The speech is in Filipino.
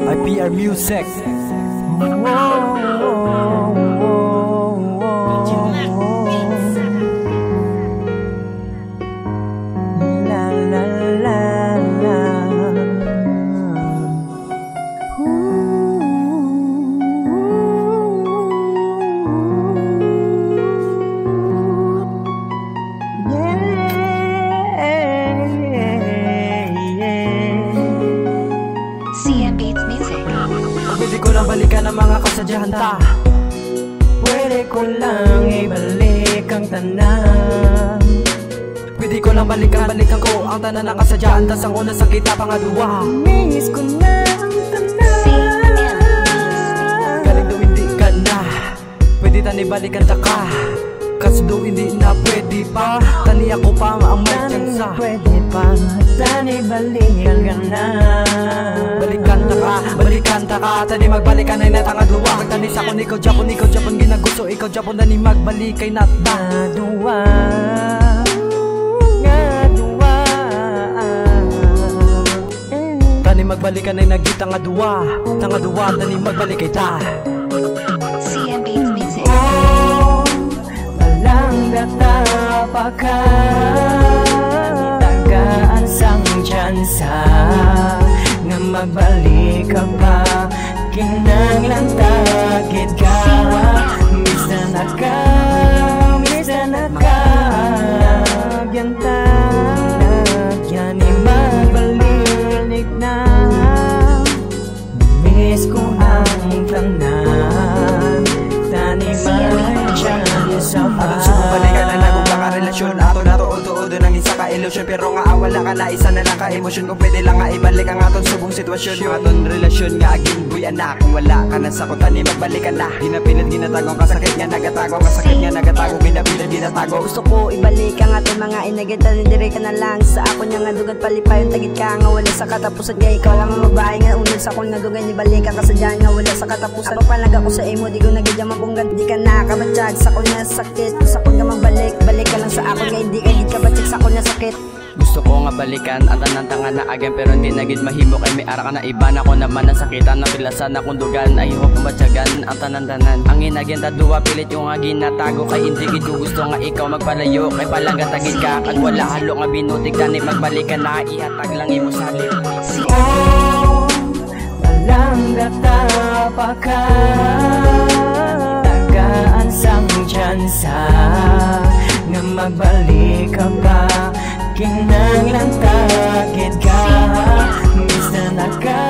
IPR Music. Pwede ko lang balikan ang mga kasadyahan ta. Pwede ko lang ibalik ang tanan. Pwede ko lang balikan ko ang tanan ng kasadyahan. Tas ang una sa kita pangaduwa. Miss ko na ang tanan. Galing do hindi ka na. Pwede tani balikan ta ka. Kas do hindi na pwede pa. Tani ako pa ang may tsansa. Pwede pa, tani balikan ka na. Balikan ta ka, tani magbalikan ay natangad luwa. Tani sa kun ikaw Japon ginagusto. Ikaw Japon tani magbalik kay nata. Duwa, tani magbalikan ay nagita nga duwa. Tani magbalik kay ta. CM Beats Music. Walang data pa ka. Tagaan sang tsansa nga magbalik ka pa. Kinanglan tagid ka. Miss na ka. Yanta yan magbalik na. Miss ko ang tanan. Tani man sa Atong sumubalikan na nagugla ka relasyon. Ato na to ng isa ka ilusyon. Pero nga wala ka na isa na lang ka emosyon. Kung pwede lang nga ibalik ang aton subong sitwasyon. Yung aton relasyon nga aging buy anak. Kung wala ka na sa kutani magbalikan na. Ginapilit ginatagong kasakit nga nagatagong. Kasakit nga nagatagong ginapilit ginatago. Gusto ko ibalik ang ating mga inagad. Talindire ka na lang sa ako niya nga dugan palipayon. Tagit ka nga wala sa katapusan. Nga ikaw lang ang mabahay nga unod sa kong nadugan. Ibalik ka kasadyahan nga wala sa katapusan. Ako palag ako sa imo. Di ko nagidya mapunggan. Di ka nakabatsyag sa kong sakit. Sa kong nga magbalik. Balik ka lang sa ako nga hindi ka kabatsyag sa kong sakit. Gusto ko nga balikan ang tanang na again. Pero hindi nagid mahimo kay may ara ka na iba na ko naman ang sakitan. Napilasan na kundugan ay ho pumatyagan ang tanan-tanan. Ang inagin taduwa pilit yung nga ginatago. Kay hindi gid gusto nga ikaw magpalayo. Kay palaga tagid ka kag wala halo nga binutig tani magbalikan na. Ihatag lang imo sa liw. walang data pa ka. Tagaan sang tsansa nga magbalik ka pa. Kinanglan tagid ka. Miss na ka.